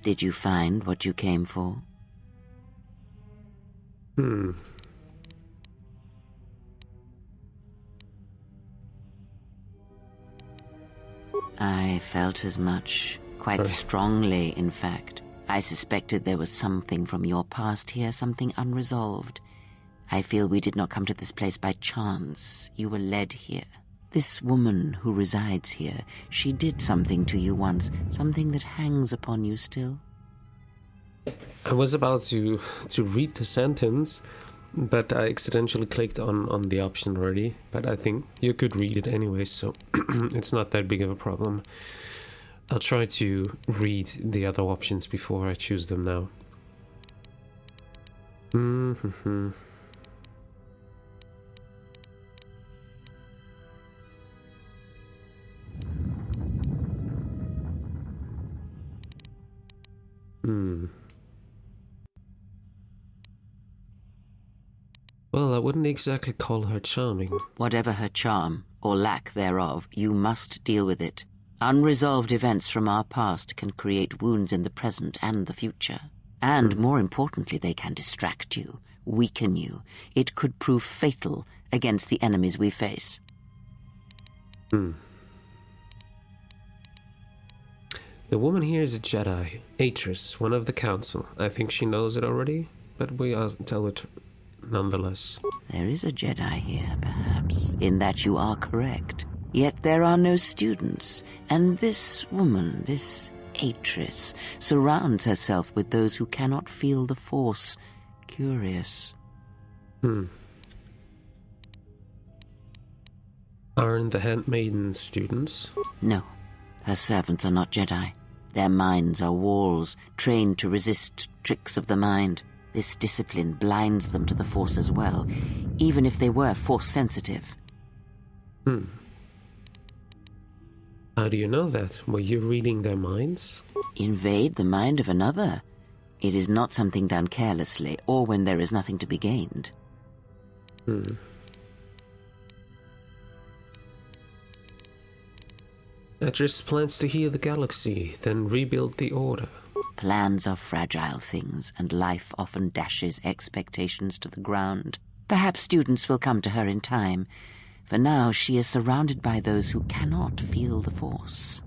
Did you find what you came for? I felt as much, quite strongly, in fact. I suspected there was something from your past here, something unresolved. I feel we did not come to this place by chance. You were led here. This woman who resides here, she did something to you once, something that hangs upon you still. I was about to read the sentence, but I accidentally clicked on the option already. But I think you could read it anyway, so it's not that big of a problem. I'll try to read the other options before I choose them now. Well, I wouldn't exactly call her charming. Whatever her charm, or lack thereof, you must deal with it. Unresolved events from our past can create wounds in the present and the future. And more importantly, they can distract you, weaken you. It could prove fatal against the enemies we face. The woman here is a Jedi, Atris, one of the Council. I think she knows it already, but we'll tell it nonetheless. There is a Jedi here, perhaps, in that you are correct. Yet there are no students, and this woman, this Atris, surrounds herself with those who cannot feel the Force. Curious. Aren't the handmaiden students? No, her servants are not Jedi. Their minds are walls, trained to resist tricks of the mind. This discipline blinds them to the Force as well, even if they were Force-sensitive. How do you know that? Were you reading their minds? Invade the mind of another? It is not something done carelessly, or when there is nothing to be gained. Atris plans to heal the galaxy, then rebuild the Order. Plans are fragile things, and life often dashes expectations to the ground. Perhaps students will come to her in time. For now, she is surrounded by those who cannot feel the Force.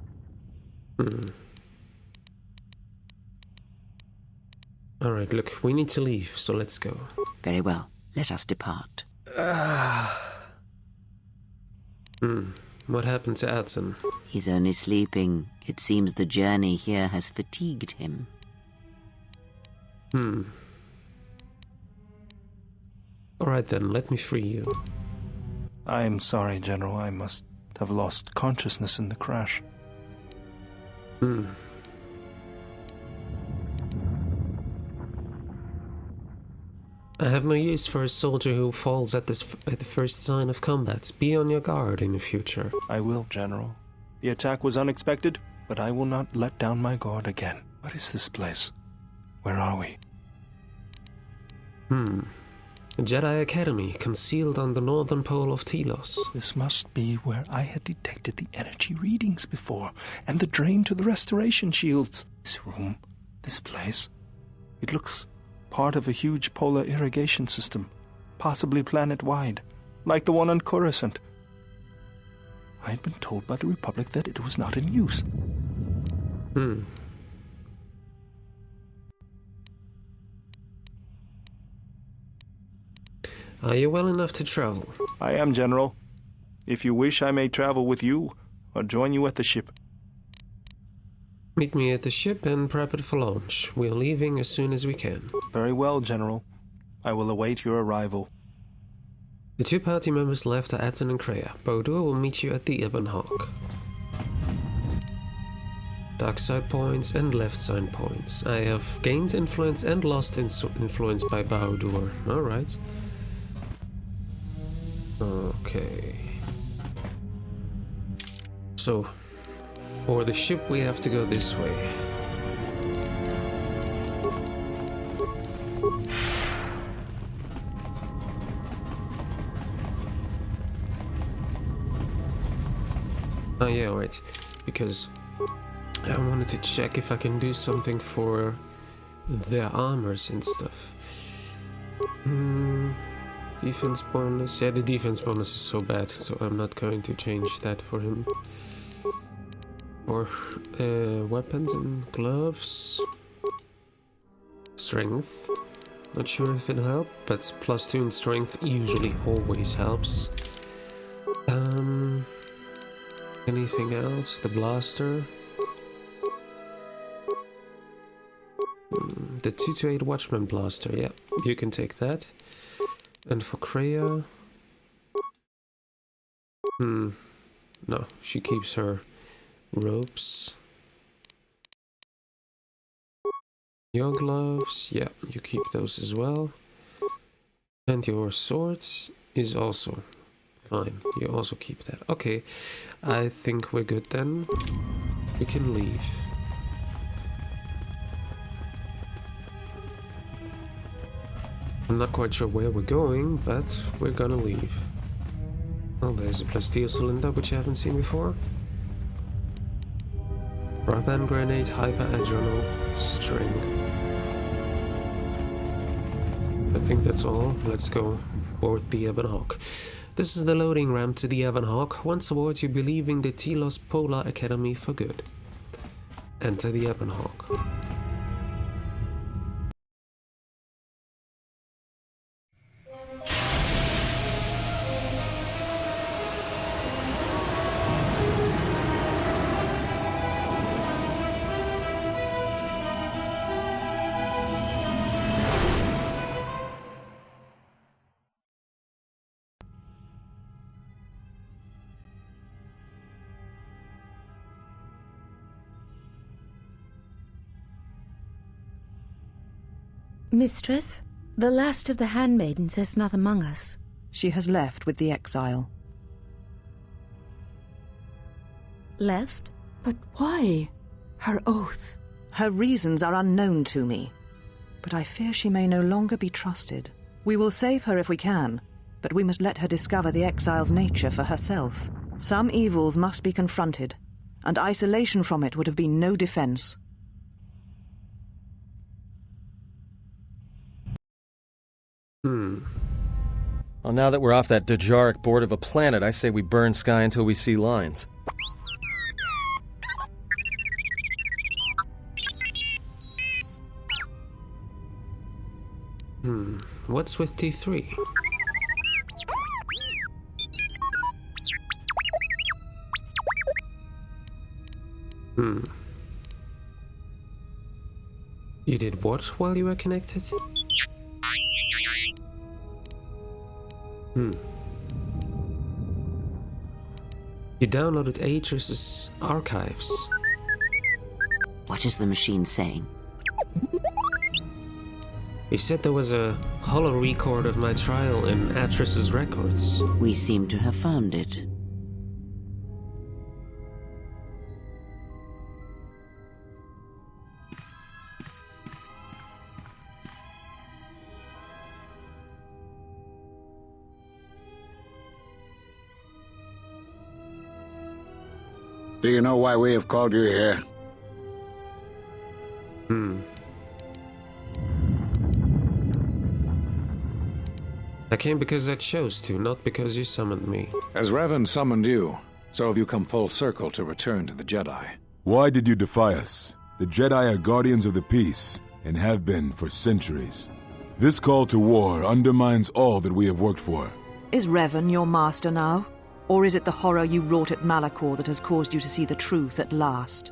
Alright, look, we need to leave, so let's go. Very well. Let us depart. What happened to Atten? He's only sleeping. It seems the journey here has fatigued him. Alright then, let me free you. I am sorry, General. I must have lost consciousness in the crash. I have no use for a soldier who falls at the first sign of combat. Be on your guard in the future. I will, General. The attack was unexpected, but I will not let down my guard again. What is this place? Where are we? A Jedi Academy, concealed on the northern pole of Telos. This must be where I had detected the energy readings before, and the drain to the restoration shields. This room, this place, it looks part of a huge polar irrigation system, possibly planet-wide, like the one on Coruscant. I had been told by the Republic that it was not in use. Are you well enough to travel? I am, General. If you wish, I may travel with you, or join you at the ship. Meet me at the ship and prep it for launch. We're leaving as soon as we can. Very well, General. I will await your arrival. The two party members left are Atten and Kreia. Baudur will meet you at the Ibn Hawk. Dark side points and left side points. I have gained influence and lost influence by Baudur. Alright. Okay. So, for the ship we have to go this way. Oh yeah, wait. Because I wanted to check if I can do something for their armors and stuff. Defense bonus. Yeah, the defense bonus is so bad, so I'm not going to change that for him. Or weapons and gloves. Strength. Not sure if it helped, but +2 in strength usually always helps. Anything else? The blaster. The 2-8 Watchman blaster. Yeah, you can take that. And for Kreia... No, she keeps her ropes. Your gloves, yeah, you keep those as well. And your swords is also fine. You also keep that. Okay, I think we're good then. We can leave. I'm not quite sure where we're going, but we're gonna leave. Oh, there's a plasteel cylinder, which I haven't seen before. Rubber grenade, hyper adrenal, strength. I think that's all. Let's go board the Ebon Hawk. This is the loading ramp to the Ebon Hawk. Once aboard, you'll be leaving the Telos Polar Academy for good. Enter the Ebon Hawk. Mistress, the last of the handmaidens is not among us. She has left with the Exile. Left? But why? Her oath. Her reasons are unknown to me, but I fear she may no longer be trusted. We will save her if we can, but we must let her discover the Exile's nature for herself. Some evils must be confronted, and isolation from it would have been no defense. Well, now that we're off that Dajaric board of a planet, I say we burn sky until we see lines. What's with T3? You did what while you were connected? You downloaded Atris's archives. What is the machine saying? You said there was a holo record of my trial in Atris's records. We seem to have found it. Do you know why we have called you here? I came because I chose to, not because you summoned me. As Revan summoned you, so have you come full circle to return to the Jedi. Why did you defy us? The Jedi are guardians of the peace, and have been for centuries. This call to war undermines all that we have worked for. Is Revan your master now? Or is it the horror you wrought at Malachor that has caused you to see the truth at last?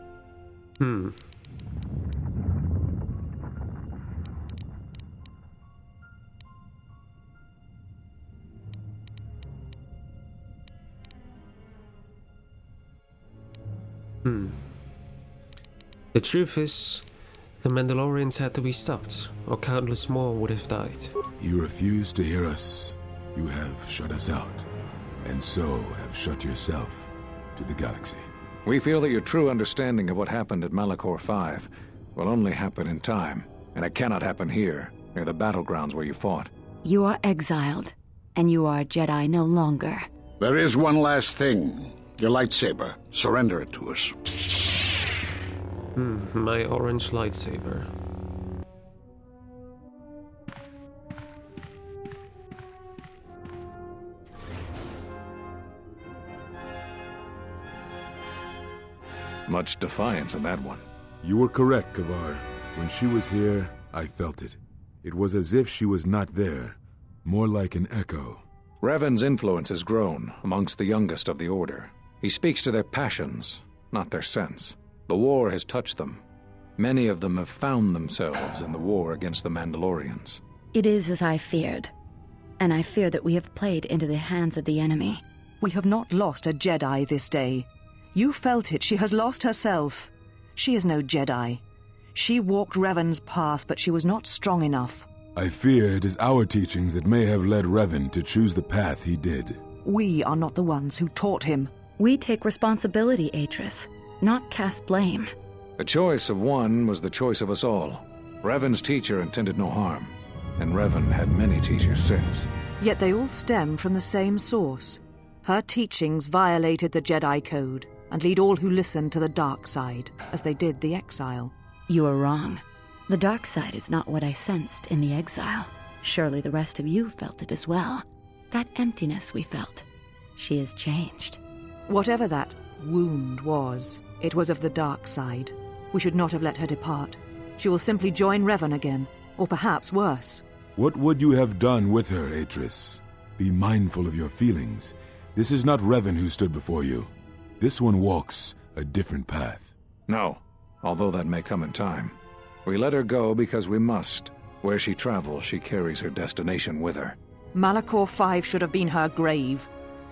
The truth is, the Mandalorians had to be stopped, or countless more would have died. You refuse to hear us. You have shut us out, and so have shut yourself to the galaxy. We feel that your true understanding of what happened at Malachor 5 will only happen in time, and it cannot happen here, near the battlegrounds where you fought. You are exiled, and you are a Jedi no longer. There is one last thing. Your lightsaber. Surrender it to us. My orange lightsaber. Much defiance in that one. You were correct, Kavar. When she was here, I felt it. It was as if she was not there, more like an echo. Revan's influence has grown amongst the youngest of the Order. He speaks to their passions, not their sense. The war has touched them. Many of them have found themselves in the war against the Mandalorians. It is as I feared, and I fear that we have played into the hands of the enemy. We have not lost a Jedi this day. You felt it. She has lost herself. She is no Jedi. She walked Revan's path, but she was not strong enough. I fear it is our teachings that may have led Revan to choose the path he did. We are not the ones who taught him. We take responsibility, Atris, not cast blame. The choice of one was the choice of us all. Revan's teacher intended no harm, and Revan had many teachers since. Yet they all stem from the same source. Her teachings violated the Jedi Code and lead all who listen to the dark side, as they did the Exile. You are wrong. The dark side is not what I sensed in the Exile. Surely the rest of you felt it as well. That emptiness we felt. She has changed. Whatever that wound was, it was of the dark side. We should not have let her depart. She will simply join Revan again, or perhaps worse. What would you have done with her, Atris? Be mindful of your feelings. This is not Revan who stood before you. This one walks a different path. No, although that may come in time. We let her go because we must. Where she travels, she carries her destination with her. Malachor 5 should have been her grave.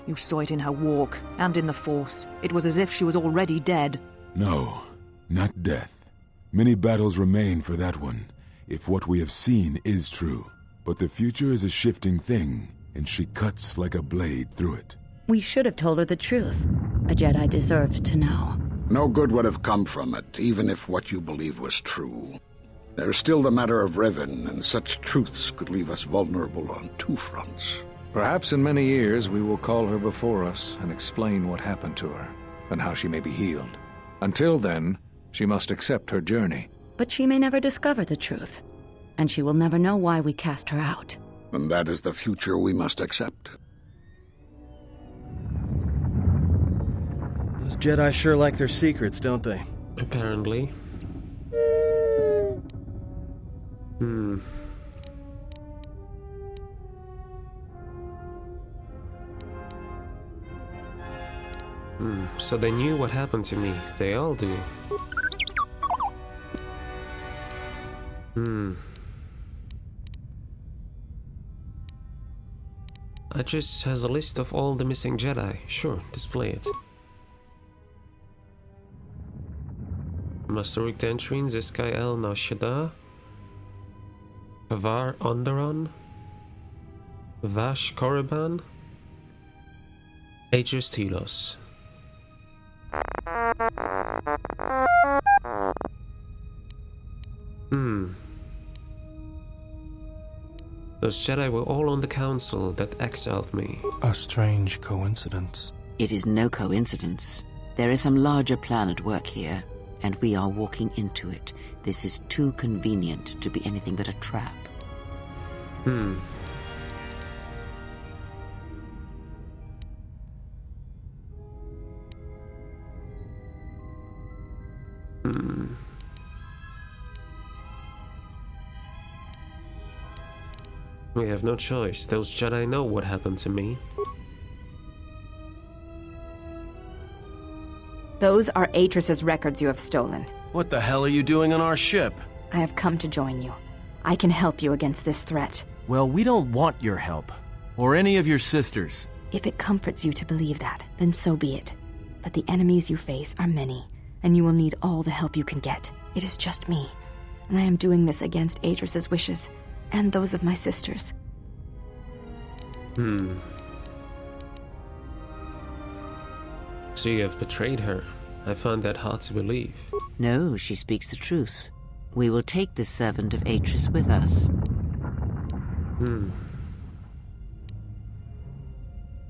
You saw it in her walk, and in the Force. It was as if she was already dead. No, not death. Many battles remain for that one, if what we have seen is true. But the future is a shifting thing, and she cuts like a blade through it. We should have told her the truth. A Jedi deserved to know. No good would have come from it, even if what you believed was true. There is still the matter of Revan, and such truths could leave us vulnerable on two fronts. Perhaps in many years we will call her before us and explain what happened to her, and how she may be healed. Until then, she must accept her journey. But she may never discover the truth, and she will never know why we cast her out. And that is the future we must accept. Those Jedi sure like their secrets, don't they? Apparently. So they knew what happened to me. They all do. Atris has a list of all the missing Jedi. Sure, display it. Master Rick Dentrine, Zeskai El Nashada, Kavar Onderon, Vash Korriban, Atris Telos. Those Jedi were all on the council that exiled me. A strange coincidence. It is no coincidence. There is some larger plan at work here, and we are walking into it. This is too convenient to be anything but a trap. We have no choice. Those Jedi know what happened to me. Those are Atris's records you have stolen. What the hell are you doing on our ship? I have come to join you. I can help you against this threat. Well, we don't want your help. Or any of your sisters. If it comforts you to believe that, then so be it. But the enemies you face are many, and you will need all the help you can get. It is just me, and I am doing this against Atris's wishes, and those of my sisters. So you have betrayed her. I find that hard to believe. No, she speaks the truth. We will take this servant of Atris with us.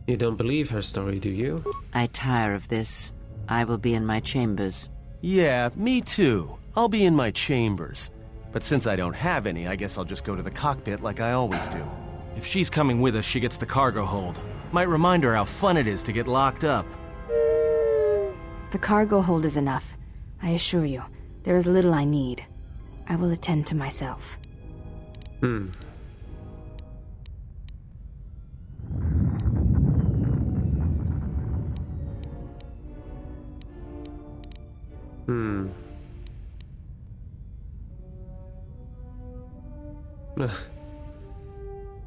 You don't believe her story, do you? I tire of this. I will be in my chambers. Yeah, me too. I'll be in my chambers. But since I don't have any, I guess I'll just go to the cockpit like I always do. If she's coming with us, she gets the cargo hold. Might remind her how fun it is to get locked up. The cargo hold is enough. I assure you, there is little I need. I will attend to myself. Hmm.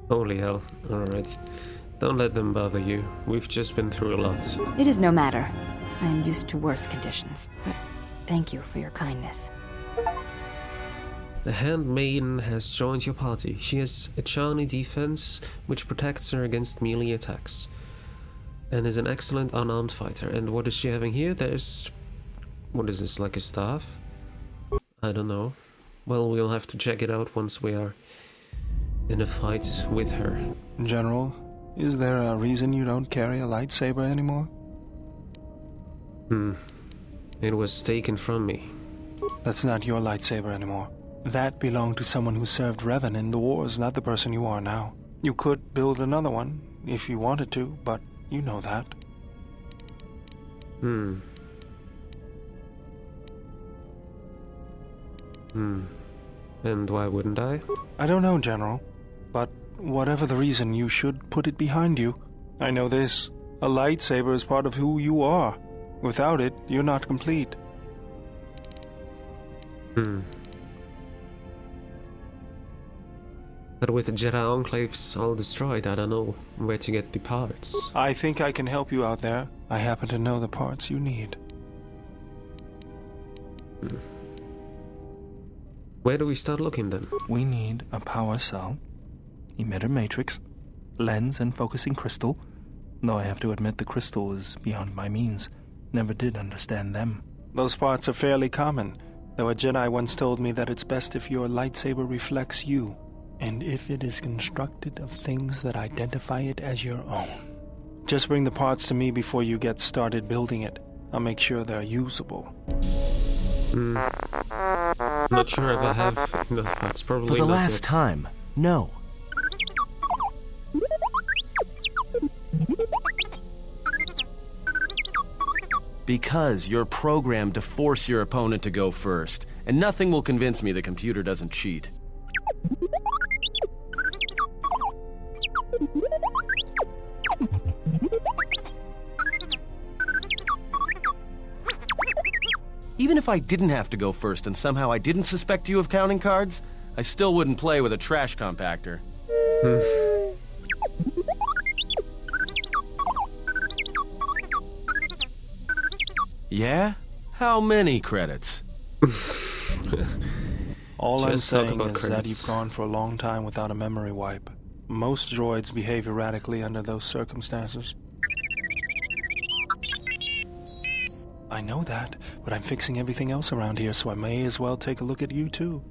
Holy hell. Alright. Don't let them bother you. We've just been through a lot. It is no matter. I am used to worse conditions. But thank you for your kindness. The handmaiden has joined your party. She has a charmy defense, which protects her against melee attacks. And is an excellent unarmed fighter. And what is she having here? There's... what is this, like a staff? I don't know. Well, we'll have to check it out once we are in a fight with her. General, is there a reason you don't carry a lightsaber anymore? It was taken from me. That's not your lightsaber anymore. That belonged to someone who served Revan in the wars, not the person you are now. You could build another one, if you wanted to, but you know that. And why wouldn't I? I don't know, General. But whatever the reason, you should put it behind you. I know this. A lightsaber is part of who you are. Without it, you're not complete. But with the Jedi Enclaves all destroyed, I don't know where to get the parts. I think I can help you out there. I happen to know the parts you need. Where do we start looking then? We need a power cell, emitter matrix, lens and focusing crystal. Though I have to admit the crystal is beyond my means. Never did understand them. Those parts are fairly common, though a Jedi once told me that it's best if your lightsaber reflects you, and if it is constructed of things that identify it as your own. Just bring the parts to me before you get started building it. I'll make sure they're usable. Not sure if I have enough parts. Probably For the not last yet. time, no. Because you're programmed to force your opponent to go first, and nothing will convince me the computer doesn't cheat. Even if I didn't have to go first and somehow I didn't suspect you of counting cards, I still wouldn't play with a trash compactor. Yeah? How many credits? All I'm Just talk saying about is that credits. you've gone for a long time without a memory wipe. Most droids behave erratically under those circumstances. I know that, but I'm fixing everything else around here, so I may as well take a look at you too.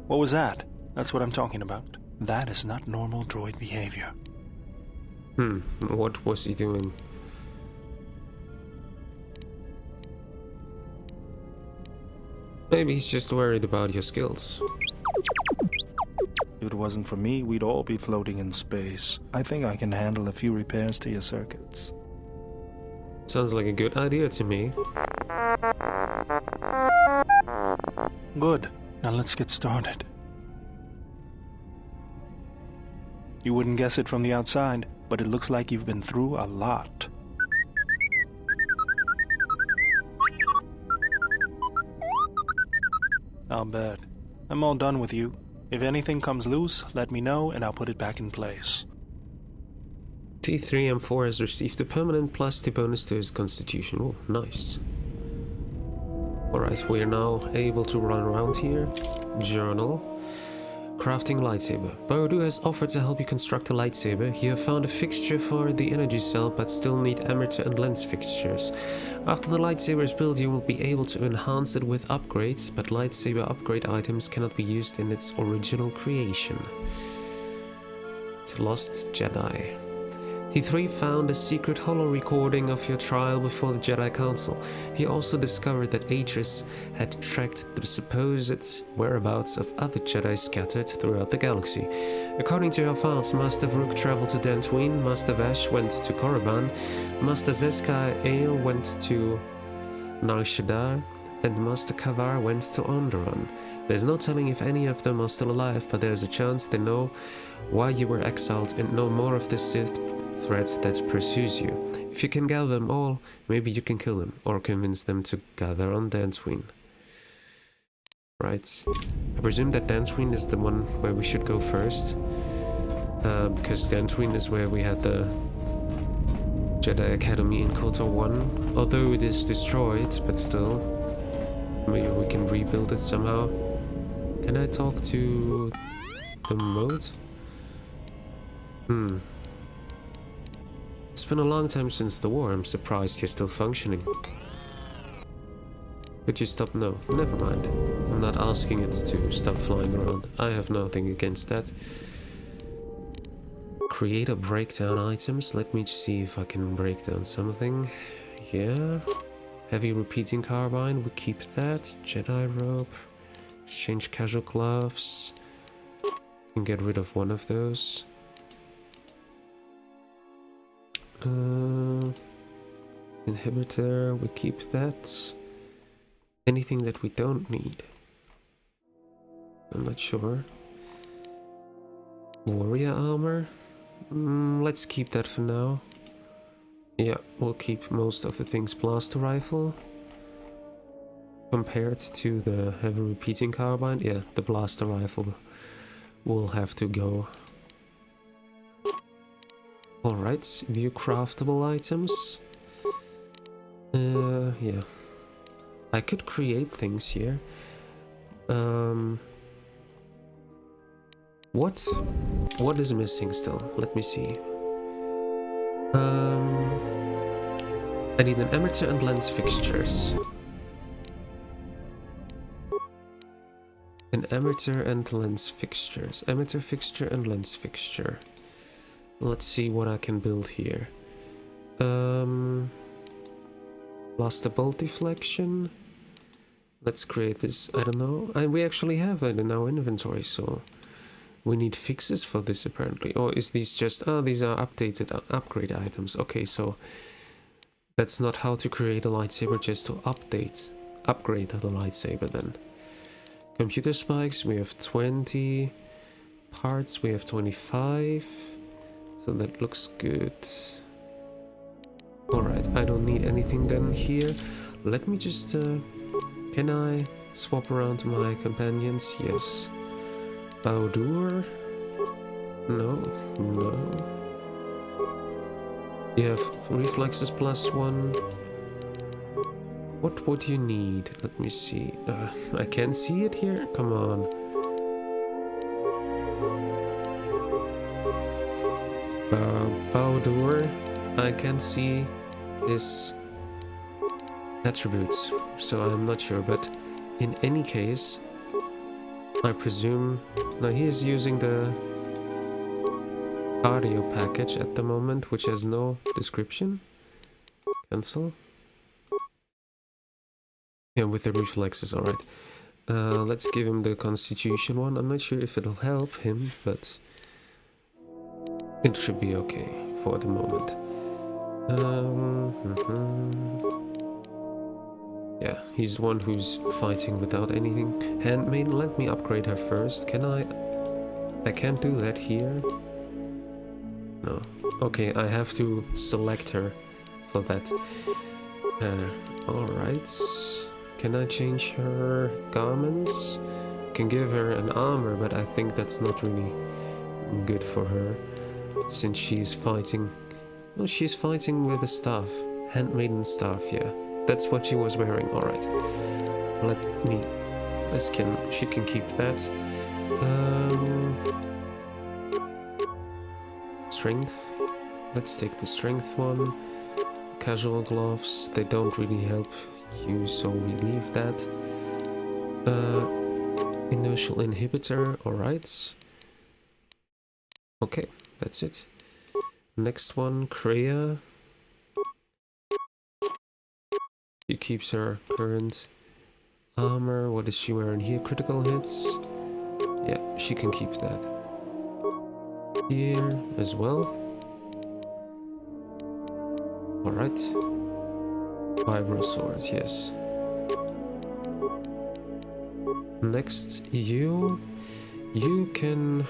What was that? That's what I'm talking about. That is not normal droid behavior. What was he doing? Maybe he's just worried about your skills. If it wasn't for me, we'd all be floating in space. I think I can handle a few repairs to your circuits. Sounds like a good idea to me. Good. Now let's get started. You wouldn't guess it from the outside, but it looks like you've been through a lot. I'll bet. I'm all done with you. If anything comes loose, let me know and I'll put it back in place. T3M4 has received a permanent +2 bonus to his constitution. Oh, nice. Alright, we are now able to run around here. Journal. Crafting lightsaber. Bao-Du has offered to help you construct a lightsaber. You have found a fixture for the energy cell, but still need emitter and lens fixtures. After the lightsaber is built, you will be able to enhance it with upgrades, but lightsaber upgrade items cannot be used in its original creation. The Lost Jedi. T3 found a secret holo recording of your trial before the Jedi Council. He also discovered that Aegis had tracked the supposed whereabouts of other Jedi scattered throughout the galaxy. According to your files, Master Vrook traveled to Dantooine, Master Vash went to Korriban, Master Zeskai Ale went to Nar Shaddaa, and Master Kavar went to Onderon. There's no telling if any of them are still alive, but there's a chance they know why you were exiled and know more of the Sith threats that pursues you. If you can gather them all, maybe you can kill them, or convince them to gather on Dantooine. Right. I presume that Dantooine is the one where we should go first. Because Dantooine is where we had the Jedi Academy in KOTOR 1. Although it is destroyed, but still. Maybe we can rebuild it somehow. Can I talk to the mode? It's been a long time since the war. I'm surprised you're still functioning. Could you stop? No, never mind. I'm not asking it to stop flying around. I have nothing against that. Create or break down items. Let me see if I can break down something. Yeah. Heavy repeating carbine. We keep that. Jedi robe. Exchange casual gloves. Can get rid of one of those. Inhibitor, we keep that. Anything that we don't need? I'm not sure. Warrior armor? Let's keep that for now. Yeah, we'll keep most of the things. Blaster rifle. Compared to the heavy repeating carbine, yeah, the blaster rifle will have to go. Alright, view craftable items. Yeah. I could create things here. What is missing still? Let me see. I need an emitter and lens fixtures. An emitter and lens fixtures. Emitter fixture and lens fixture. Let's see what I can build here. Blaster bolt deflection. Let's create this. I don't know. We actually have it in our inventory, so we need fixes for this apparently. Or is these just... Oh, these are updated upgrade items. Okay, so that's not how to create a lightsaber, just to upgrade the lightsaber then. Computer spikes, we have 20. Parts, we have 25. So that looks good. Alright, I don't need anything then here. Let me just... can I swap around my companions? Yes. Bao-Du? No. No. You have reflexes +1. What would you need? Let me see. I can't see it here? Come on. Bao-Du, I can see his attributes, so I'm not sure, but in any case, I presume... Now he is using the cardio package at the moment, which has no description. Cancel. Yeah, with the reflexes, alright. Let's give him the constitution one. I'm not sure if it'll help him, but it should be okay for the moment. Yeah, he's the one who's fighting without anything. Handmaiden, let me upgrade her first. Can I? I can't do that here. No. Okay, I have to select her for that. Alright. Can I change her garments? Can give her an armor, but I think that's not really good for her, since she's fighting... Well, she's fighting with a staff. Handmaiden staff, yeah. That's what she was wearing, alright. She can keep that. Strength. Let's take the strength one. Casual gloves, they don't really help you, so we leave that. Inertial inhibitor, alright. Okay, that's it. Next one, Kreia. She keeps her current armor. What is she wearing here? Critical hits? Yeah, she can keep that. Here as well. Alright. Vibro sword, yes. Next, you can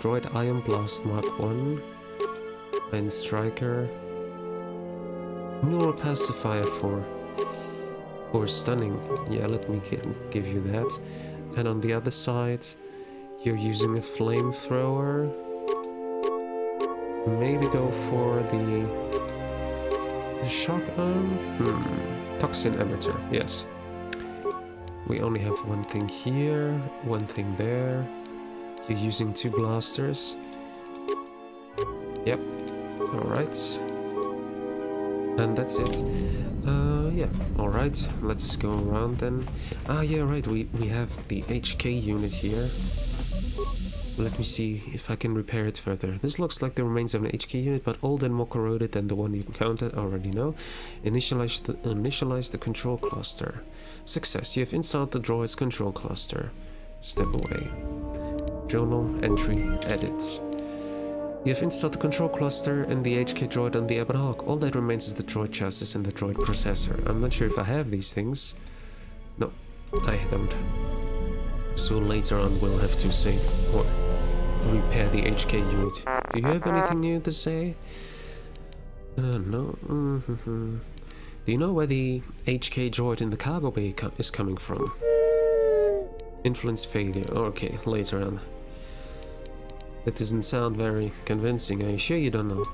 droid Iron Blast Mark 1 and Striker. Neural pacifier for stunning. Yeah, let me give you that. And on the other side, you're using a flamethrower. Maybe go for the shock arm? Toxin emitter, yes. We only have one thing here, one thing there. You're using 2 blasters. Yep, alright. And that's it. Yeah, alright, let's go around then. Ah, yeah, right, we have the HK unit here. Let me see if I can repair it further. This looks like the remains of an HK unit, but old and more corroded than the one you encountered. Already know. Initialize the control cluster. Success. You have installed the droid's control cluster. Step away. Journal entry edit. You have installed the control cluster and the HK droid on the Ebon Hawk. All that remains is the droid chassis and the droid processor. I'm not sure if I have these things. No, I don't. So later on we'll have to save or repair the HK unit. Do you have anything new to say? No. Do you know where the HK droid in the cargo bay is coming from? Influence failure. Okay, later on. That doesn't sound very convincing. Are you sure you don't know?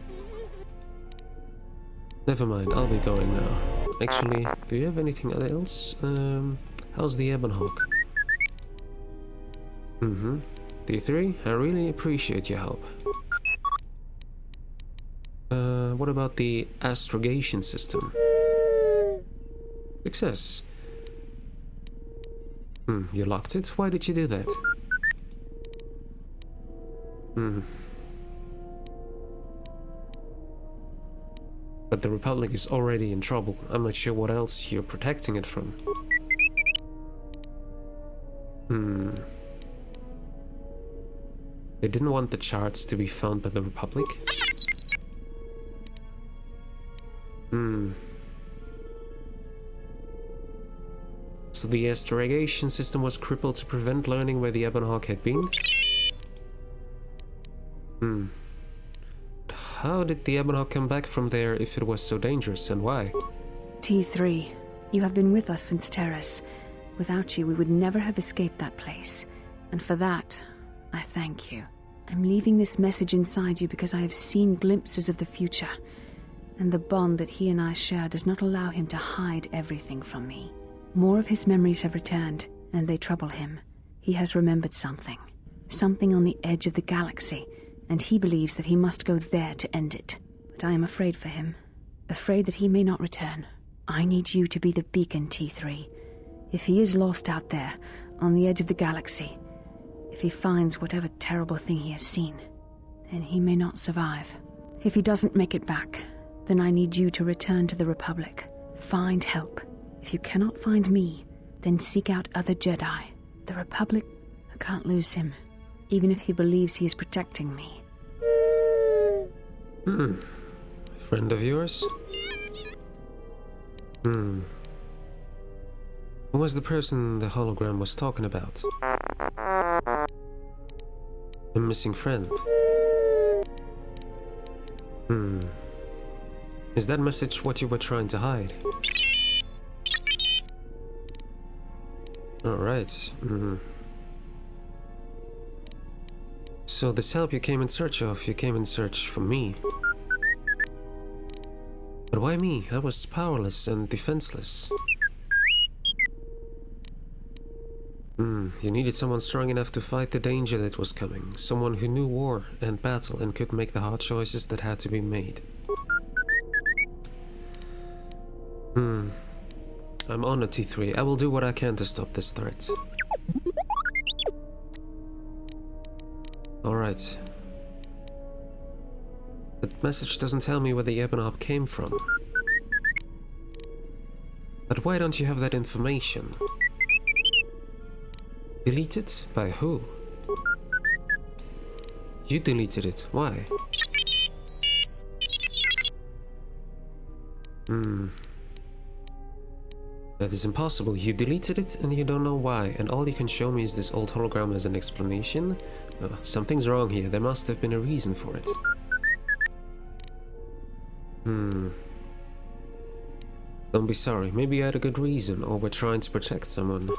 Never mind, I'll be going now. Actually, do you have anything else? How's the Ebon Hawk? D3, I really appreciate your help. What about the astrogation system? Success. You locked it? Why did you do that? But the Republic is already in trouble. I'm not sure what else you're protecting it from. They didn't want the charts to be found by the Republic? So the astrogation system was crippled to prevent learning where the Ebon Hawk had been? How did the Ebon Hawk come back from there if it was so dangerous, and why? T3, you have been with us since Terrace. Without you, we would never have escaped that place. And for that, I thank you. I'm leaving this message inside you because I have seen glimpses of the future. And the bond that he and I share does not allow him to hide everything from me. More of his memories have returned, and they trouble him. He has remembered something. Something on the edge of the galaxy, and he believes that he must go there to end it. But I am afraid for him. Afraid that he may not return. I need you to be the beacon, T3. If he is lost out there, on the edge of the galaxy, if he finds whatever terrible thing he has seen, then he may not survive. If he doesn't make it back, then I need you to return to the Republic. Find help. If you cannot find me, then seek out other Jedi. The Republic, I can't lose him, even if he believes he is protecting me. Friend of yours? Who was the person the hologram was talking about? A missing friend. Is that message what you were trying to hide? Alright. So this help you came in search of, you came in search for me. But why me? I was powerless and defenseless. You needed someone strong enough to fight the danger that was coming. Someone who knew war and battle and could make the hard choices that had to be made. I'm on a T3. I will do what I can to stop this threat. Alright. That message doesn't tell me where the Ebonop came from. But why don't you have that information? Deleted? By who? You deleted it. Why? That is impossible. You deleted it and you don't know why, and all you can show me is this old hologram as an explanation? Something's wrong here. There must have been a reason for it. Don't be sorry. Maybe you had a good reason, or we're trying to protect someone.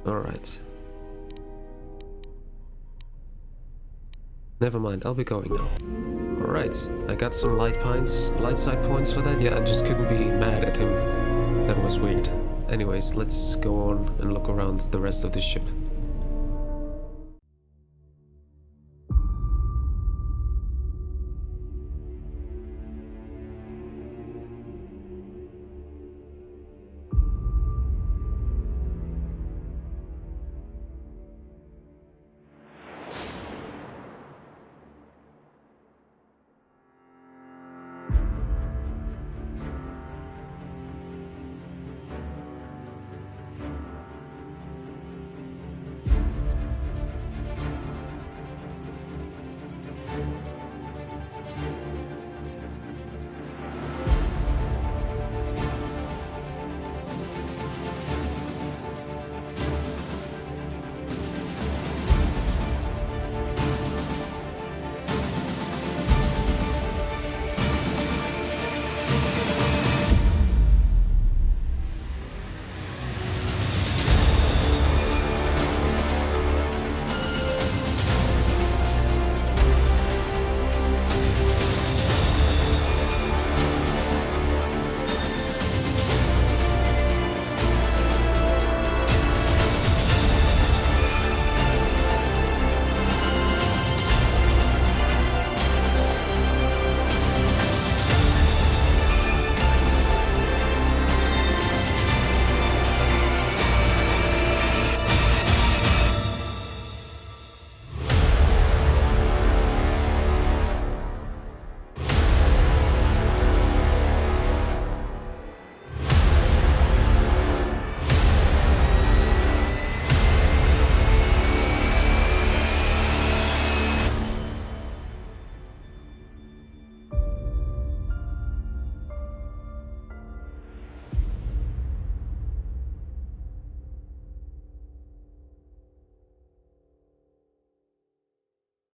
Alright. Never mind, I'll be going now. Alright, I got some light side points for that. Yeah, I just couldn't be mad at him. That was weird. Anyways, let's go on and look around the rest of the ship.